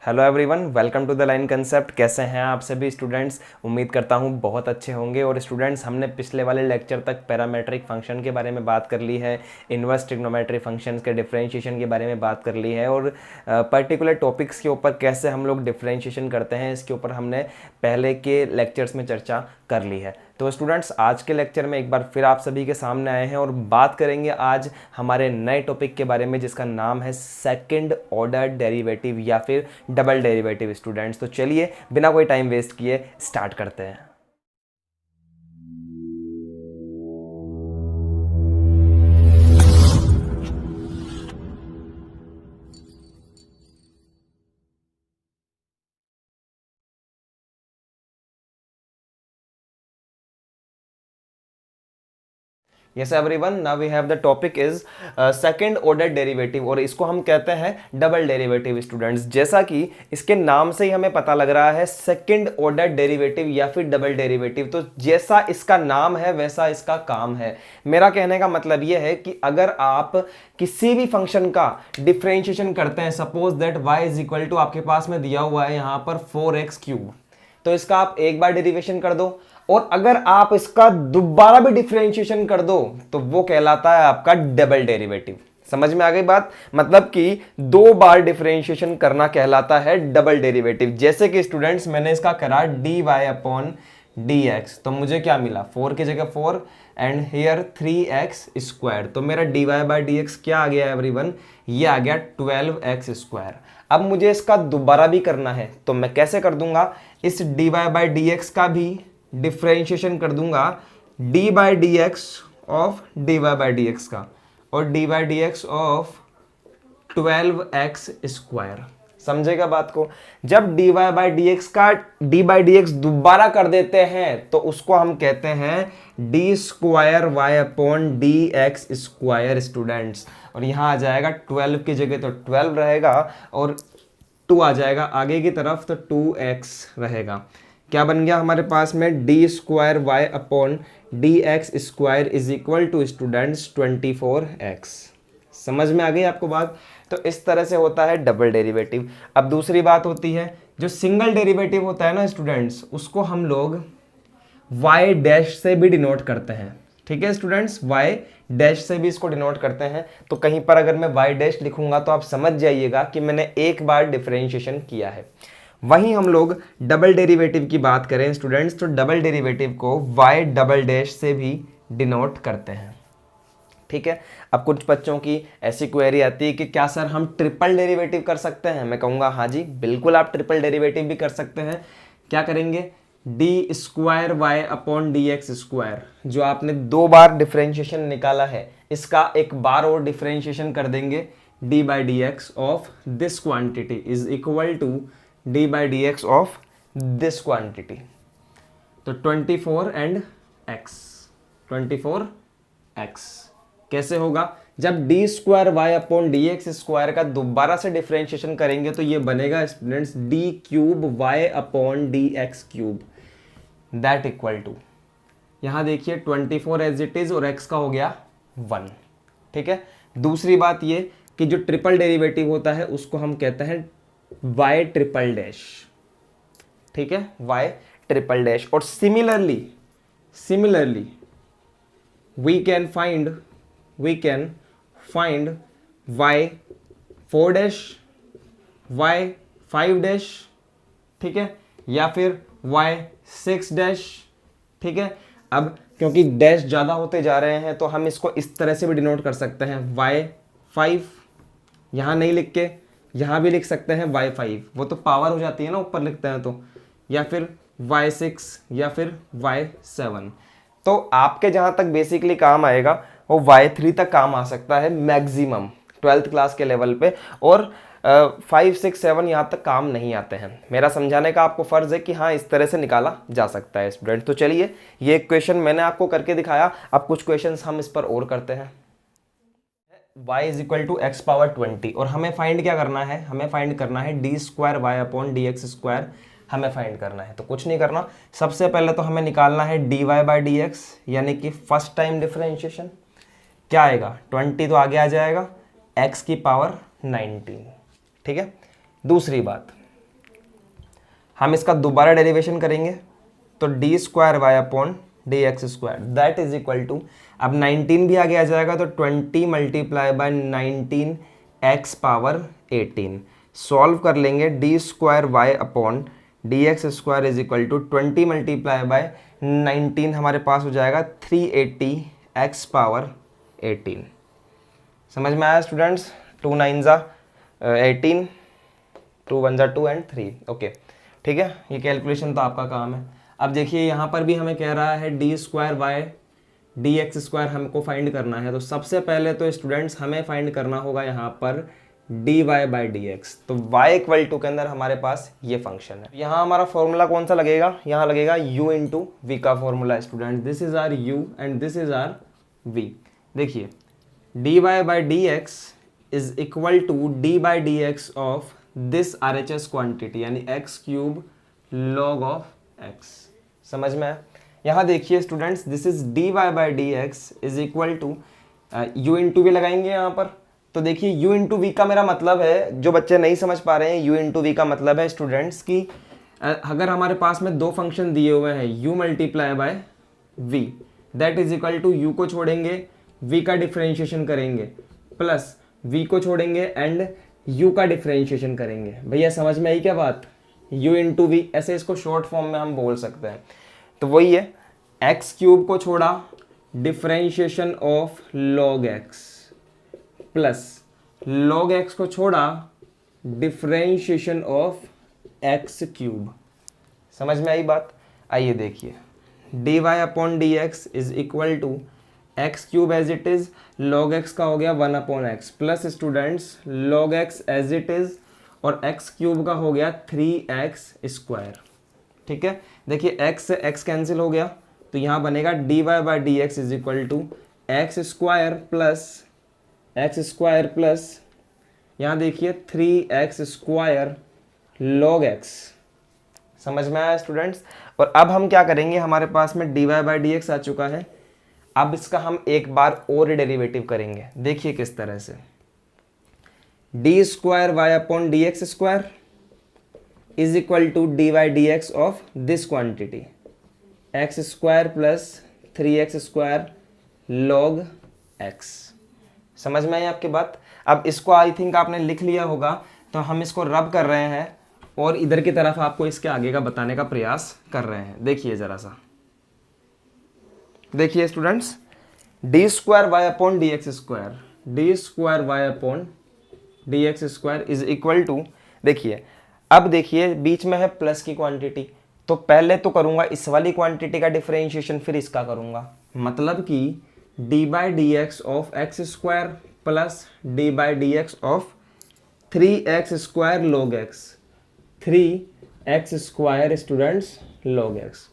Hello everyone, welcome to the line concept. कैसे हैं आप सभी स्टूडेंट्स? उम्मीद करता हूं बहुत अच्छे होंगे। और स्टूडेंट्स, हमने पिछले वाले लेक्चर तक पैरामेट्रिक फंक्शन के बारे में बात कर ली है, इन्वर्स ट्रिग्नोमेट्रिक फंक्शंस के डिफरेंशिएशन के बारे में बात कर ली है, और पर्टिकुलर टॉपिक्स के ऊपर कैसे हम लोग डिफरेंशिएशन करते हैं इसके ऊपर हमने पहले के लेक्चर्स में चर्चा कर ली है। तो स्टूडेंट्स, आज के लेक्चर में एक बार फिर आप सभी के सामने आए हैं और बात करेंगे आज हमारे नए टॉपिक के बारे में, जिसका नाम है सेकंड ऑर्डर डेरिवेटिव या फिर डबल डेरिवेटिव। स्टूडेंट्स, तो चलिए बिना कोई टाइम वेस्ट किए स्टार्ट करते हैं। Yes everyone, now we have the topic is second order derivative, और इसको हम कहते हैं डबल डेरिवेटिव। स्टूडेंट्स, जैसा कि इसके नाम से ही हमें पता लग रहा है सेकंड ऑर्डर डेरिवेटिव या फिर डबल डेरिवेटिव, तो जैसा इसका नाम है वैसा इसका काम है। मेरा कहने का मतलब यह है कि अगर आप किसी भी फंक्शन का डिफरेंशिएशन करते हैं, suppose that y is equal to, आपके पास में दिया हुआ है यहां पर 4x³, तो इसका आप एक बार डेरिवेशन कर दो, और अगर आप इसका दोबारा भी डिफरेंशिएशन कर दो तो वो कहलाता है आपका डबल डेरिवेटिव। समझ में आ गई बात? मतलब कि दो बार डिफरेंशिएशन करना कहलाता है डबल डेरिवेटिव। जैसे कि स्टूडेंट्स, मैंने इसका करा dy/dx, तो मुझे क्या मिला? 4 की जगह 4 एंड हियर 3x², तो मेरा dy/dx क्या आ गया एवरीवन? ये आ गया 12x²। अब मुझे इसका दोबारा भी करना है, तो मैं कैसे कर दूंगा? इस dy/dx का भी डिफरेंशिएशन कर दूंगा d/dx ऑफ dy/dx का, और dy/dx ऑफ 12x²। समझेगा बात को? जब dy/dx का d/dx दोबारा कर देते हैं तो उसको हम कहते हैं d²y/dx²। स्टूडेंट्स, और यहां आ जाएगा 12 की जगह तो 12 रहेगा, और 2 आ जाएगा आगे की तरफ तो 2x रहेगा। क्या बन गया हमारे पास में? d²y/dx² is equal to students 24x। समझ में आ गई आपको बात? तो इस तरह से होता है डबल डेरिवेटिव। अब दूसरी बात होती है, जो सिंगल डेरिवेटिव होता है ना स्टूडेंट्स, उसको हम लोग y डैश से भी डिनोट करते हैं। ठीक है स्टूडेंट्स, y डैश से भी इसको डिनोट करते हैं। तो कहीं पर अगर मैं y डैश लिखूंगा तो आप समझ जाइएगा कि मैंने एक बार डिफरेंशिएशन किया है। वहीं हम लोग डबल डेरिवेटिव की बात करें स्टूडेंट्स, तो डबल डेरिवेटिव को y डबल डैश से भी डिनोट करते हैं। ठीक है। अब कुछ बच्चों की ऐसी क्वेरी आती है कि क्या सर हम ट्रिपल डेरिवेटिव कर सकते हैं? मैं कहूँगा हाँ जी, बिल्कुल आप ट्रिपल डेरिवेटिव भी कर सकते हैं। क्या करेंगे? d²y/dx², जो आपने दो बार डिफरेंशिएशन निकाला है, इसका एक बार और डिफरेंशिएशन कर देंगे। d/dx of this quantity is equal to d/dx of this quantity, तो 24 एंड x, 24x। कैसे होगा? जब d²y/dx² का दोबारा से डिफरेंशिएशन करेंगे तो ये बनेगा students d³ y/dx³, that equal to, यहां देखिए 24 एज इट इज और x का हो गया 1। ठीक है। दूसरी बात ये कि जो ट्रिपल डेरिवेटिव होता है उसको हम कहते हैं y ट्रिपल डैश। ठीक है, y ट्रिपल डैश। और similarly we can find y 4 dash, y 5 dash, ठीक है, या फिर y 6 डैश। ठीक है। अब क्योंकि डैश ज्यादा होते जा रहे हैं तो हम इसको इस तरह से भी डिनोट कर सकते हैं, y5, यहां नहीं लिख के यहां भी लिख सकते हैं y5, वो तो पावर हो जाती है ना ऊपर लिखते हैं तो, या फिर y6 या फिर y7। तो आपके जहां तक बेसिकली काम आएगा वो y3 तक काम आ सकता है मैक्सिमम 12th क्लास के लेवल पे, और 5, 6, 7 यहाँ तक काम नहीं आते हैं। मेरा समझाने का आपको फर्ज है कि हाँ इस तरह से निकाला जा सकता है स्टूडेंट। तो चलिए, ये क्वेश्चन मैंने आपको करके दिखाया, अब कुछ क्वेश्चंस हम इस पर और करते हैं। y is equal to x⁻20, और हमें फाइंड क्या करना है? हमें फाइंड करना है d²y/dx², हमें फाइंड करना है। तो कुछ नहीं करना, सबसे पहले तो हमें निकालना है dy/dx, यानी कि फर्स्ट टाइम डिफरेंशिएशन। क्या आएगा? 20 तो आगे आ जाएगा, x⁻19। ठीक है। दूसरी बात, हम इसका दोबारा डेरिवेशन करेंगे तो d square y upon d x square that is equal to, अब 19 भी आगे आ जाएगा तो 20 multiply by 19 x power 18। Solve कर लेंगे, d square y upon d x square is equal to 20 multiply by 19 हमारे पास हो जाएगा 380 एक्स पावर 18। समझ में आया स्टूडेंट्स? 2 9 जा 18, 2 1 जा 2 एंड 3। ओके ठीक है, ये कैलकुलेशन तो आपका काम है। अब देखिए यहाँ पर भी हमें कह रहा है d square y d x square हमको फाइंड करना है। तो सबसे पहले तो स्टूडेंट्स हमें फाइंड करना होगा यहाँ पर d Y by D x. तो वाई इक्वल टू के अंदर हमारे पास ये फंक्शन है। यहाँ हमारा फॉर्मूला कौन सा लगेगा? यहाँ लगेगा u इंटू वी का formula student. This is R u and this is R v। देखिए D Y by D x is equal to D by D x of this RHS quantity यानी X cube log of X. समझ में आया? यहाँ देखिए students, this is D Y by D x is equal to u into V लगाएंगे यहाँ पर। तो देखिए u इंटू वी का मेरा मतलब है, जो बच्चे नहीं समझ पा रहे हैं, u इंटू वी का मतलब है स्टूडेंट्स की अगर हमारे पास में दो फंक्शन दिए हुए हैं u multiply by v that is equal to u को छोड़ेंगे v का डिफ्रेंशिएशन करेंगे प्लस v को छोड़ेंगे एंड u का डिफ्रेंशिएशन करेंगे। भैया समझ में आई क्या बात? u इंटू वी, ऐसे इसको शॉर्ट फॉर्म में हम बोल सकते हैं। तो वही है, एक्स क्यूब को छोड़ा differentiation of log x plus log x को छोड़ा डिफ्रेंशिएशन ऑफ एक्स क्यूब। समझ में आई बात? आइए देखिए, D y upon d x is equal to x cube as it is, log x का हो गया 1 upon x plus students log x as it is और एक्स क्यूब का हो गया 3x स्क्वायर। ठीक है, देखिए x से x कैंसिल हो गया तो यहाँ बनेगा d Y by D x is equal to x square plus यहाँ देखिए 3x स्क्वायर लॉग x। समझ में आया स्टूडेंट्स? और अब हम क्या करेंगे, हमारे पास में D Y by D X आ चुका है। अब इसका हम एक बार और डेरिवेटिव करेंगे। देखिए किस तरह से, d square y upon d x square is equal to d y d x of this quantity x square plus 3x square log x। समझ में आई आपकी बात? अब इसको आई थिंक आपने लिख लिया होगा, तो हम इसको रब कर रहे हैं और इधर की तरफ आपको इसके आगे का बताने का प्रयास कर रहे हैं। देखिए जरा सा, देखिए students, d square y upon d x square, d square y upon d x square is equal to, देखिए अब देखिए बीच में है प्लस की क्वांटिटी, तो पहले तो करूंगा इस वाली क्वांटिटी का डिफरेंशिएशन फिर इसका करूंगा। मतलब कि D by D x of x square plus D by D x of 3x square log x, 3x square students log x.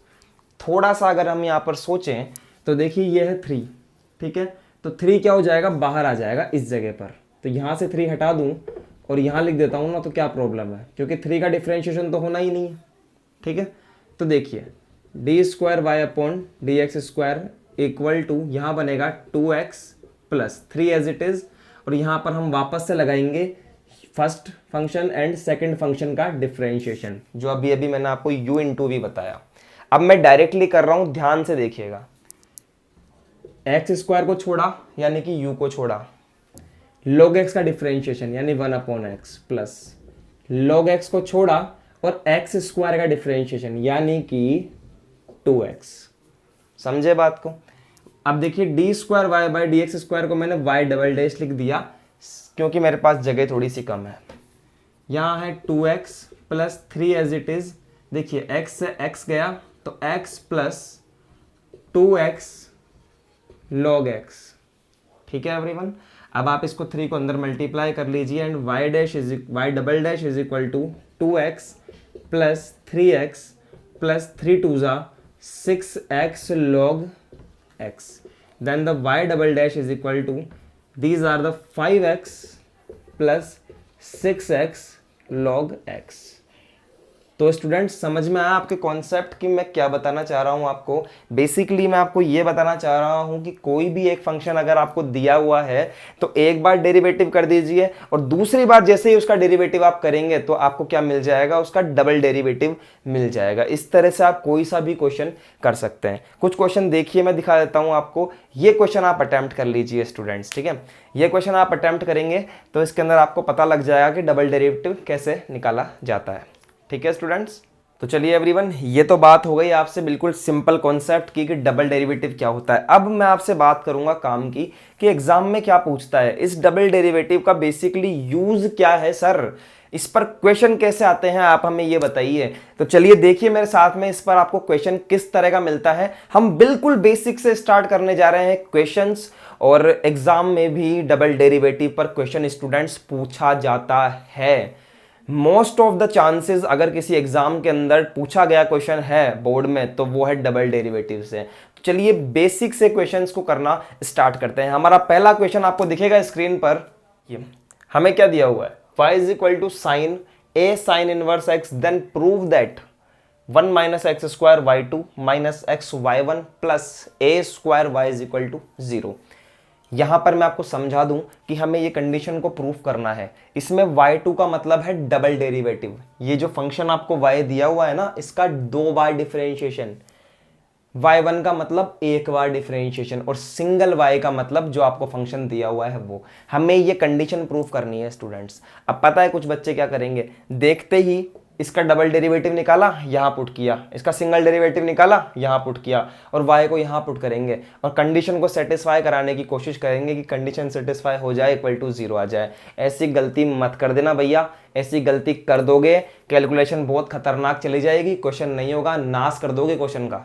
थोड़ा सा अगर हम यहाँ पर सोचें तो देखिए ये है 3, ठीक है, तो 3 क्या हो जाएगा, बाहर आ जाएगा इस जगह पर। तो यहाँ से 3 हटा दूँ और यहाँ लिख देता हूँ ना, तो क्या प्रॉब्लम है, क्योंकि 3 का डिफरेंशिएशन तो होना ही नहीं है। ठीक है, तो देखिए d square y upon d x square equal to यहाँ बनेगा 2x plus 3 as it is, और यहाँ पर हम वापस से लगाएंगे first function and second function का डिफरेंशिएशन, जो अभी अभी मैंने आपको u इंटू वी बताया। अब मैं डायरेक्टली कर रहा हूँ, ध्यान से देखिएगा, एक्स स्क्वायर को छोड़ा यानी कि u को छोड़ा, log x का डिफरेंशिएशन यानी 1 upon x plus log x को छोड़ा और एक्स स्क्वायर का डिफरेंशिएशन यानी कि 2x। समझे बात को? अब देखिए d square y by D x square को मैंने वाई डबल डैश लिख दिया क्योंकि मेरे पास जगह थोड़ी सी कम है। यहाँ है 2x plus 3 as it is, देखिए x से x गया तो x plus 2x log x। ठीक है एवरीवन, अब आप इसको 3 को अंदर मल्टीप्लाई कर लीजिए and y double dash is equal to 2x plus 3x plus 3 2 जा 6x log x, then the y double dash is equal to, these are the 5x plus 6x log x। तो students समझ में आया आपके concept कि मैं क्या बताना चाह रहा हूं आपको। बेसिकली मैं आपको ये बताना चाह रहा हूं कि कोई भी एक फंक्शन अगर आपको दिया हुआ है तो एक बार डेरिवेटिव कर दीजिए और दूसरी बार जैसे ही उसका डेरिवेटिव आप करेंगे तो आपको क्या मिल जाएगा, उसका डबल डेरिवेटिव मिल जाएगा। इस तरह से आप कोई सा भी क्वेश्चन कर सकते हैं। कुछ क्वेश्चन देखिए मैं दिखा देता हूं आपको, ये क्वेश्चन आप अटेम्प्ट कर लीजिए स्टूडेंट्स, ठीक है। ये क्वेश्चन आप अटेम्प्ट करेंगे तो इसके अंदर आपको पता लग जाएगा कि डबल डेरिवेटिव कैसे निकाला जाता है, ठीक है स्टूडेंट्स। तो चलिए एवरीवन, ये तो बात हो गई आपसे बिल्कुल सिंपल कॉन्सेप्ट की कि डबल डेरिवेटिव क्या होता है। अब मैं आपसे बात करूंगा काम की कि एग्जाम में क्या पूछता है, इस डबल डेरिवेटिव का बेसिकली यूज क्या है सर, इस पर क्वेश्चन कैसे आते हैं, आप हमें ये बताइए। तो चलिए देखिए मेरे साथ में इस पर आपको क्वेश्चन किस तरह का मिलता है। हम बिल्कुल बेसिक से स्टार्ट करने जा रहे हैं क्वेश्चंस, और एग्जाम में भी डबल डेरिवेटिव पर क्वेश्चन स्टूडेंट्स पूछा जाता है। मोस्ट ऑफ द चांसेस अगर किसी एग्जाम के अंदर पूछा गया क्वेश्चन है बोर्ड में तो वो है डबल डेरिवेटिव से। तो चलिए बेसिक से क्वेश्चंस को करना स्टार्ट करते हैं। हमारा पहला क्वेश्चन आपको दिखेगा स्क्रीन पर, ये हमें क्या दिया हुआ है, y is equal to sine a sine inverse x, then prove that 1 minus x square y two minus x y one plus a square y is equal to 0। यहां पर मैं आपको समझा दूं कि हमें ये कंडीशन को प्रूफ करना है। इसमें y2 का मतलब है डबल डेरिवेटिव। ये जो फंक्शन आपको y दिया हुआ है ना, इसका 2 बार डिफरेंशिएशन, y1 का मतलब 1 बार डिफरेंशिएशन, और सिंगल y का मतलब जो आपको फंक्शन दिया हुआ है वो। हमें ये कंडीशन प्रूफ करनी है स्टूडेंट्स। अब पता है कुछ बच्चे क्या करेंगे, देखते ही इसका डबल डेरिवेटिव निकाला, यहां पुट किया, इसका सिंगल डेरिवेटिव निकाला, यहां पुट किया, और y को यहां पुट करेंगे और कंडीशन को सेटिस्फाई कराने की कोशिश करेंगे कि कंडीशन सेटिस्फाई हो जाए, इक्वल टू 0 आ जाए। ऐसी गलती मत कर देना भैया, ऐसी गलती कर दोगे कैलकुलेशन बहुत खतरनाक चली जाएगी, क्वेश्चन नहीं होगा, नाश कर दोगे क्वेश्चन का,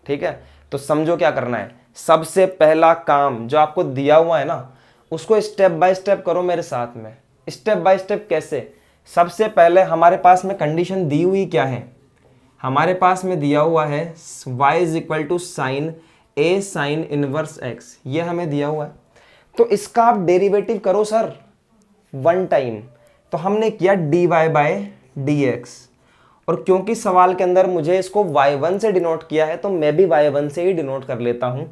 ठीक है। तो समझो क्या करना है। सबसे पहला काम जो आपको दिया हुआ है ना, उसको स्टेप बाय स्टेप करो मेरे साथ में। स्टेप बाय स्टेप कैसे, सबसे पहले हमारे पास में कंडीशन दी हुई क्या है, हमारे पास में दिया हुआ है y is equal to sine a sine inverse x, ये हमें दिया हुआ है। तो इसका आप डेरिवेटिव करो सर 1 टाइम। तो हमने किया dy बाय dx, और क्योंकि सवाल के अंदर मुझे इसको y1 से डिनोट किया है तो मैं भी y1 से ही डिनोट कर लेता हूं।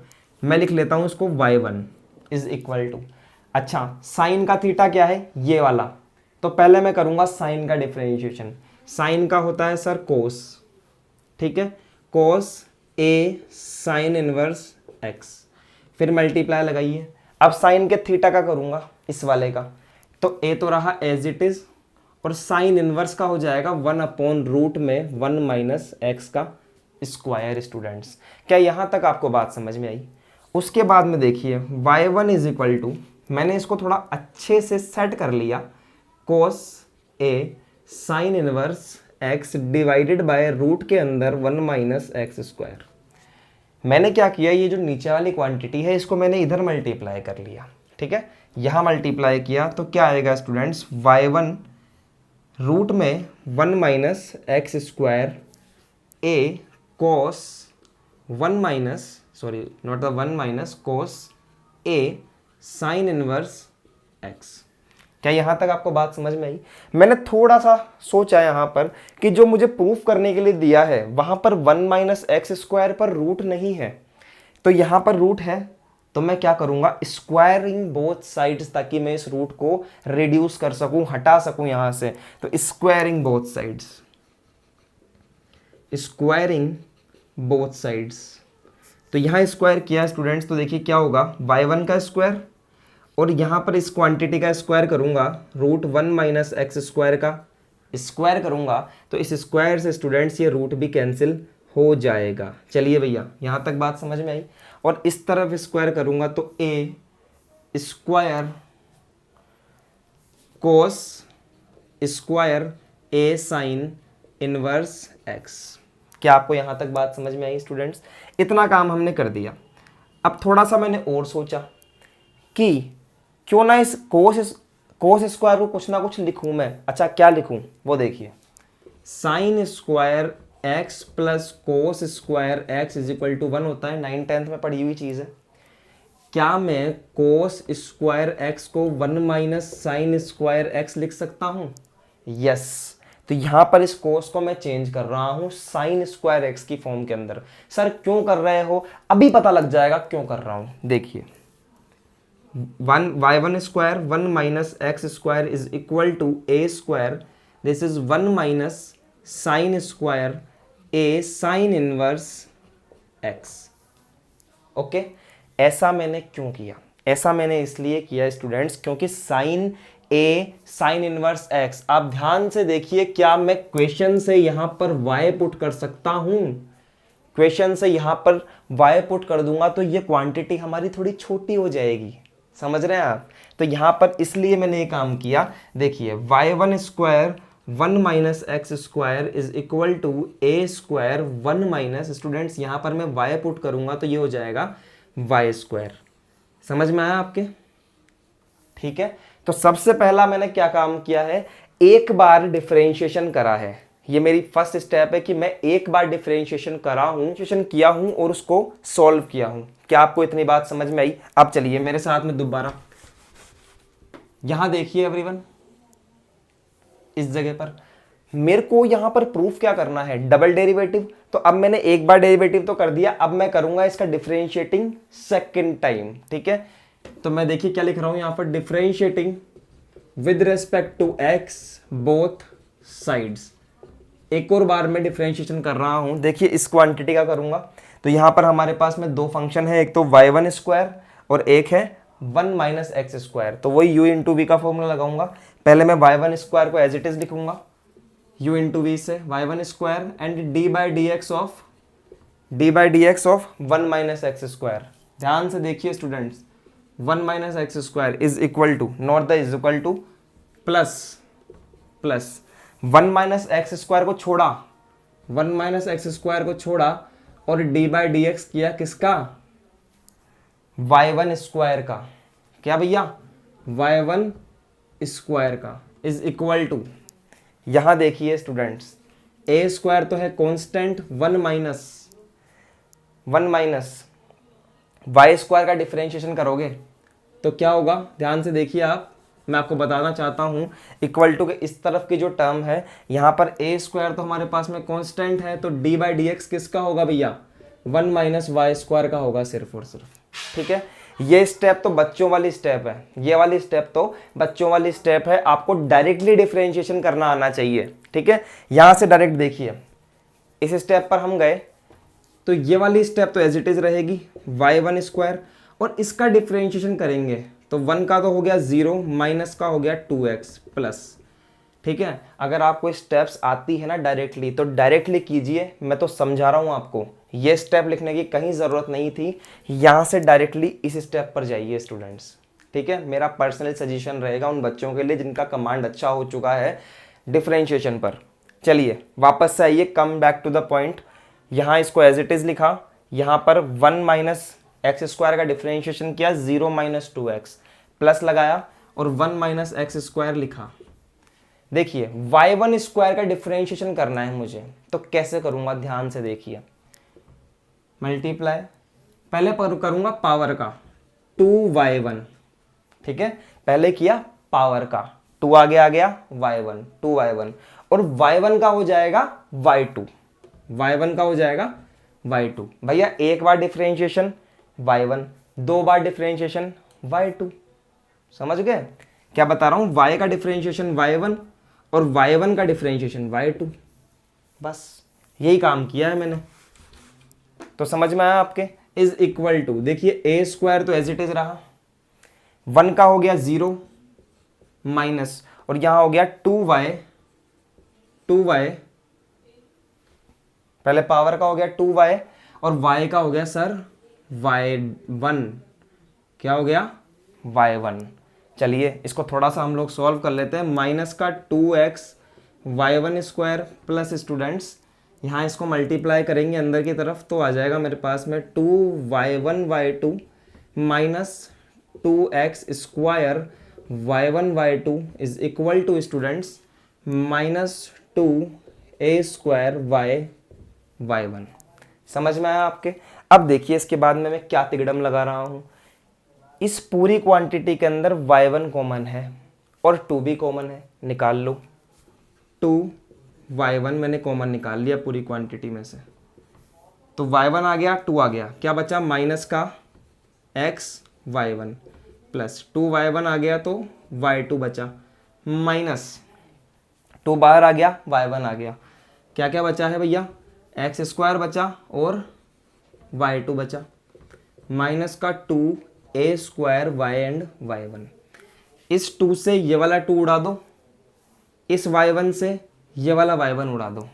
मैं लिख लेता हूं इसको y1 इज इक्वल टू, अच्छा साइन का थीटा क्या है, ये वाला, तो पहले मैं करूंगा साइन का डिफरेंशिएशन। साइन का होता है सर कोस, ठीक है, कोस a साइन इनवर्स x, फिर मल्टीप्लाई लगाइए। अब साइन के थीटा का करूंगा, इस वाले का, तो a तो रहा एज इट इज, और साइन इनवर्स का हो जाएगा 1 अपॉन रूट में 1 माइनस एक्स का स्क्वायर। स्टूडेंट्स क्या यहां तक आपको बात समझ में आई? उसके बाद में देखिए y1 इज इक्वल टू, मैंने इसको थोड़ा अच्छे से सेट कर लिया, cos a sine inverse x divided by root के अंदर 1 माइनस एक्स स्क्वायर। मैंने क्या किया, ये जो नीचे वाली क्वांटिटी है इसको मैंने इधर मल्टीप्लाई कर लिया, ठीक है, यहां मल्टीप्लाई किया तो क्या आएगा स्टूडेंट्स, y1 रूट में 1 minus x square a cos 1 minus, sorry not the 1 minus cos a sine inverse x। क्या यहां तक आपको बात समझ में आई? मैंने थोड़ा सा सोचा यहां पर कि जो मुझे प्रूफ करने के लिए दिया है वहां पर 1 माइनस एक्स स्क्वायर पर रूट नहीं है, तो यहां पर रूट है, तो मैं क्या करूंगा, स्क्वायरिंग बोथ साइड्स, ताकि मैं इस रूट को रिड्यूस कर सकूं, हटा सकूं यहां से। तो squaring both sides, squaring both sides, तो यहां स्क्वायर किया स्टूडेंट्स, तो देखिए क्या होगा, y1 का स्क्वायर, और यहां पर इस क्वांटिटी का स्क्वायर करूंगा, रूट 1 माइनस एक्स स्क्वायर का स्क्वायर करूंगा, तो इस स्क्वायर से स्टूडेंट्स ये रूट भी कैंसिल हो जाएगा। चलिए भैया यहां तक बात समझ में आई। और इस तरफ स्क्वायर करूंगा तो a square cos square a sine inverse x। क्या आपको यहां तक बात समझ में आई स्टूडेंट्स? इतना काम हमने कर दिया। अब थोड़ा सा मैंने और सोचा कि क्यों ना इस कोस स्क्वायर को कुछ ना कुछ लिखूं मैं। अच्छा क्या लिखूं वो देखिए, sine square x plus cos square x is equal to 1 होता है, 9th में पढ़ी हुई चीज़ है। क्या मैं कोस स्क्वायर x को 1 माइनस साइन स्क्वायर x लिख सकता हूं? यस। तो यहां पर इस कोस को मैं चेंज कर रहा हूं साइन स्क्वायर एक्स की फॉर्म के अंदर। सर क्यों कर रहे हो, अभी पता लग जाएगा क्यों कर रहा हूं। देखिए y one square 1 minus x square is equal to a square, this is 1 minus sine square a sine inverse x. Okay, ऐसा मैंने क्यों किया, ऐसा मैंने इसलिए किया स्टूडेंट्स क्योंकि साइन ए साइन इनवर्स एक्स, आप ध्यान से देखिए, क्या मैं क्वेश्चन से यहां पर y पुट कर सकता हूं, क्वेश्चन से यहां पर y पुट कर दूंगा तो ये क्वांटिटी हमारी थोड़ी छोटी हो जाएगी, समझ रहे हैं आप। तो यहां पर इसलिए मैंने ये काम किया। देखिए y one square 1 minus x square is equal to a square 1 minus, students यहां पर मैं y पुट करूंगा तो ये हो जाएगा वाई स्क्वायर। समझ में आया आपके, ठीक है। तो सबसे पहला मैंने क्या काम किया है, एक बार डिफरेंशिएशन करा है, ये मेरी फर्स्ट स्टेप है कि मैं एक बार डिफरेंशिएशन करा हूं, डिफरेंशिएशन किया हूं और उसको सॉल्व किया हूं। क्या आपको इतनी बात समझ में आई? अब चलिए मेरे साथ में दोबारा यहां देखिए एवरीवन, इस जगह पर मेरे को यहां पर प्रूफ क्या करना है, डबल डेरिवेटिव। तो अब मैंने एक बार डेरिवेटिव तो कर दिया, अब मैं करूंगा इसका डिफरेंशिएटिंग सेकंड टाइम, ठीक है। तो मैं देखिए क्या लिख रहा हूं यहां पर, differentiating with respect to x both sides. एक और बार मैं डिफरेंशिएशन कर रहा हूं, देखिए इस क्वांटिटी का करूंगा। तो यहां पर हमारे पास में दो फंक्शन है, एक तो वाई वन स्क्वायर और एक है 1 माइनस एक्स स्क्वायर। तो वही यू इंटू वी का फॉर्मूला लगाऊंगा। पहले मैं वाई वन स्क्वायर को एज इट इज लिखूंगा, u इंटू वी से y one square and d by D x of 1 minus x square. ध्यान से देखिए students, 1 minus x square is equal to, not the is equal to, plus 1 minus x square को छोड़ा, 1 minus x square को छोड़ा और D by D x किया किसका, वाई वन स्क्वायर का। क्या भैया, वाई वन स्क्वायर का इज इक्वल टू, यहां देखिए स्टूडेंट्स, ए स्क्वायर तो है कांस्टेंट, 1 माइनस वाई स्क्वायर का डिफरेंशिएशन करोगे तो क्या होगा, ध्यान से देखिए आप, मैं आपको बताना चाहता हूं, इक्वल टू के इस तरफ की जो टर्म है, यहां पर ए स्क्वायर तो हमारे पास में कांस्टेंट है, तो डी बाई डी एक्स किसका होगा भैया, 1 माइनस वाई स्क्वायर का होगा सिर्फ और सिर्फ, ठीक है। ये स्टेप तो बच्चों वाली स्टेप है, ये वाली स्टेप तो बच्चों वाली स्टेप है, आपको डायरेक्टली डिफरेंशिएशन करना आना चाहिए, ठीक है। यहां से डायरेक्ट देखिए, इस स्टेप पर हम गए तो ये वाली स्टेप तो एज इट इज रहेगी, वाई वन स्क्वायर, और इसका डिफरेंशिएशन करेंगे तो 1 का तो हो गया 0, माइनस का हो गया 2x प्लस, ठीक है। अगर आपको स्टेप्स आती है ना डायरेक्टली तो डायरेक्टली कीजिए, मैं तो समझा रहा हूं आपको, ये स्टेप लिखने की कहीं ज़रूरत नहीं थी, यहाँ से डायरेक्टली इस स्टेप पर जाइए स्टूडेंट्स, ठीक है। मेरा पर्सनल सजेशन रहेगा उन बच्चों के लिए जिनका कमांड अच्छा हो चुका है डिफरेंशिएशन पर। चलिए वापस से आइए, come back to the point. यहाँ इसको एज इट इज़ लिखा, यहाँ पर 1 माइनस एक्स स्क्वायर का डिफरेंशिएशन किया, 0 माइनस 2x प्लस लगाया और 1 माइनस एक्स स्क्वायर लिखा। देखिए वाई वन स्क्वायर का डिफरेंशिएशन करना है मुझे, तो कैसे करूंगा, ध्यान से देखिए, मल्टीप्लाई पहले करूंगा पावर का 2y1, ठीक है। पहले किया पावर का, 2 आगे आ गया y1, 2y1, और y1 का हो जाएगा y2, y1 का हो जाएगा y2। भैया एक बार डिफरेंशिएशन y1, 2 बार डिफरेंशिएशन y2, समझ गए क्या बता रहा हूं, y का डिफरेंशिएशन y1 और y1 का डिफरेंशिएशन y2, बस यही काम किया है मैंने। तो समझ में आया आपके, इज इक्वल टू, देखिए ए स्क्वायर तो एज इट इज रहा, 1 का हो गया 0 माइनस, और यहां हो गया 2y, पहले पावर का हो गया 2y और y का हो गया सर y1, क्या हो गया y1। चलिए इसको थोड़ा सा हम लोग सॉल्व कर लेते हैं, माइनस का 2x y1 square plus students यहाँ इसको मल्टीप्लाई करेंगे अंदर की तरफ, तो आ जाएगा मेरे पास में 2y1 y2 minus 2x square y1 y2 is equal to students minus 2a square y1। समझ में आया आपके। अब देखिए इसके बाद में मैं क्या तिगड़म लगा रहा हूँ, इस पूरी क्वांटिटी के अंदर y1 कॉमन है और 2 भी कॉमन है, निकाल लो, 2 y1 मैंने कॉमन निकाल लिया पूरी क्वांटिटी में से, तो y1 आ गया, 2 आ गया, क्या बचा माइनस का x y1 प्लस 2y1 आ गया तो y2 बचा, माइनस 2 बाहर आ गया, y1 आ गया, क्या क्या बचा है भैया, एक्स स्क्वायर बचा और y2 बचा, माइनस का 2a square y and y1। इस 2 से ये वाला 2 उड़ा दो, इस y1 से ये वाला y1 उड़ा दो,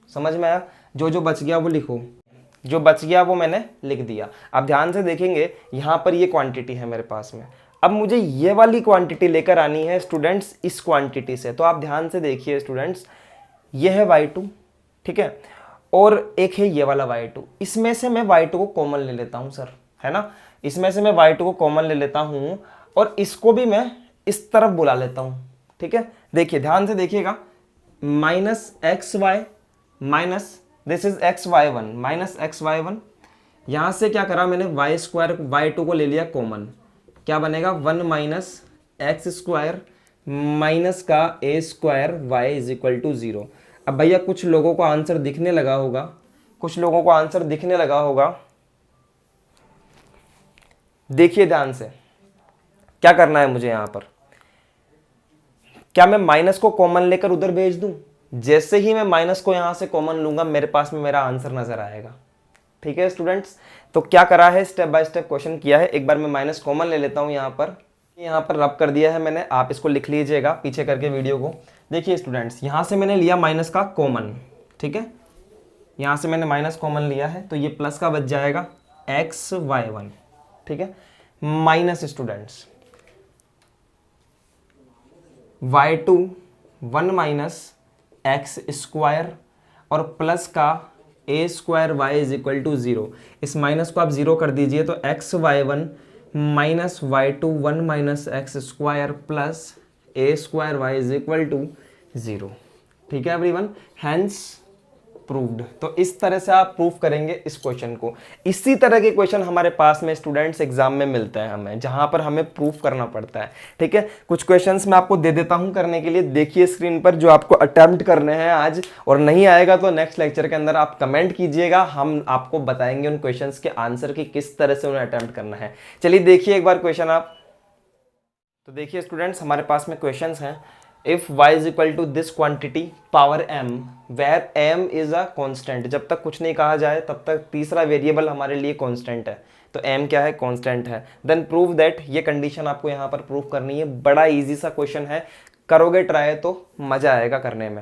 समझ में आया? जो जो बच गया वो लिखो, जो बच गया वो मैंने लिख दिया। अब ध्यान से देखेंगे, यहाँ पर ये क्वांटिटी है मेरे पास में, अब मुझे ये वाली क्वांटिटी लेकर आनी है स्टूडेंट्स इस क्वांटिटी से। तो आप ध्यान से देखिए स्टूडेंट्स, ये है y2, ठीक है, और एक है ये वाला y2। इसमें से मैं y2 को कॉमन ले लेता हूँ सर, है ना, इसमें से मैं y2 को कॉमन ले लेता हूँ और इसको भी मैं इस तरफ बुला लेता हूँ, ठीक है। देखिए ध्यान से देखिएगा, minus x y minus this is x y one minus x y one, यहाँ से क्या करा मैंने, वाई स्क्वायर y2 को ले लिया कॉमन, क्या बनेगा 1 माइनस एक्स स्क्वायर माइनस का a square y is equal to 0। अब भैया कुछ लोगों को आंसर दिखने लगा होगा, कुछ लोगों को आंसर दिखने लगा होगा, देखिए ध्यान से क्या करना है मुझे यहाँ पर, क्या मैं माइनस को कॉमन लेकर उधर भेज दूं? जैसे ही मैं माइनस को यहां से कॉमन लूंगा मेरे पास में मेरा आंसर नजर आएगा, ठीक है स्टूडेंट्स। तो क्या करा है, स्टेप बाय स्टेप क्वेश्चन किया है। एक बार मैं माइनस कॉमन ले लेता हूं, यहाँ पर रब कर दिया है मैंने, आप इसको लिख लीजिएगा पीछे करके वीडियो को। देखिए स्टूडेंट्स, यहां से मैंने लिया माइनस का कॉमन, ठीक है, यहां से मैंने माइनस कॉमन लिया है, तो ये प्लस का बच जाएगा एक्स वाई वन, ठीक है, minus students y2 1 minus x square और प्लस का a square y is equal to 0। इस माइनस को आप 0 कर दीजिए तो x y one minus y2 1 minus x square plus a square y is equal to 0, ठीक है एवरीवन, हैंस प्रूव्ड। तो इस तरह से आप प्रूफ करेंगे इस क्वेश्चन को। इसी तरह के क्वेश्चन हमारे पास में स्टूडेंट्स एग्जाम में मिलते हैं हमें, जहां पर हमें प्रूफ करना पड़ता है, ठीक है। कुछ क्वेश्चंस मैं आपको दे देता हूं करने के लिए, देखिए स्क्रीन पर जो आपको अटेम्प्ट करने हैं आज, और नहीं आएगा तो नेक्स्ट लेक्चर के अंदर आप कमेंट कीजिएगा, हम आपको बताएंगे उन क्वेश्चन के आंसर की किस तरह से उन्हें अटेम्प्ट करना है। चलिए देखिए एक बार क्वेश्चन आप, तो देखिए स्टूडेंट्स हमारे पास में क्वेश्चन हैं, if y is equal to this quantity power m where m is a constant. जब तक कुछ नहीं कहा जाए तब तक तीसरा वेरिएबल हमारे लिए कांस्टेंट है, तो m क्या है, कांस्टेंट है। देन प्रूव दैट, ये कंडीशन आपको यहाँ पर प्रूव करनी है। बड़ा इजी सा क्वेश्चन है, करोगे ट्राई तो मजा आएगा करने में।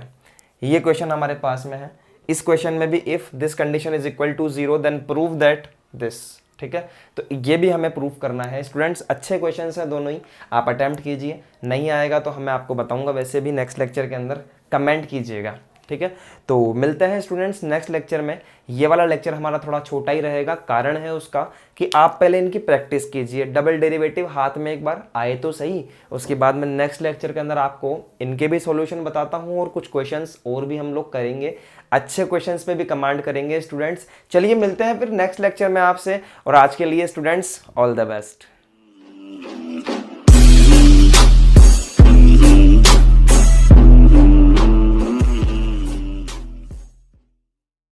ये क्वेश्चन हमारे पास में है, इस क्वेश्चन में भी if this condition is equal to 0 then prove that this, ठीक है। तो ये भी हमें प्रूफ करना है स्टूडेंट्स। अच्छे क्वेश्चंस हैं दोनों ही, आप अटेम्प्ट कीजिए, नहीं आएगा तो मैं आपको बताऊंगा वैसे भी नेक्स्ट लेक्चर के अंदर, कमेंट कीजिएगा, ठीक है। तो मिलते हैं स्टूडेंट्स नेक्स्ट लेक्चर में। ये वाला लेक्चर हमारा थोड़ा छोटा ही रहेगा, कारण है उसका कि आप पहले इनकी प्रैक्टिस कीजिए, डबल डेरिवेटिव हाथ में एक बार आए तो सही, उसके बाद में नेक्स्ट लेक्चर के अंदर आपको इनके भी सॉल्यूशन बताता हूँ और कुछ क्वेश्चंस और भी हम लोग करेंगे, अच्छे क्वेश्चंस पे भी कमांड करेंगे स्टूडेंट्स। चलिए मिलते हैं फिर नेक्स्ट लेक्चर में आपसे, और आज के लिए स्टूडेंट्स ऑल द बेस्ट।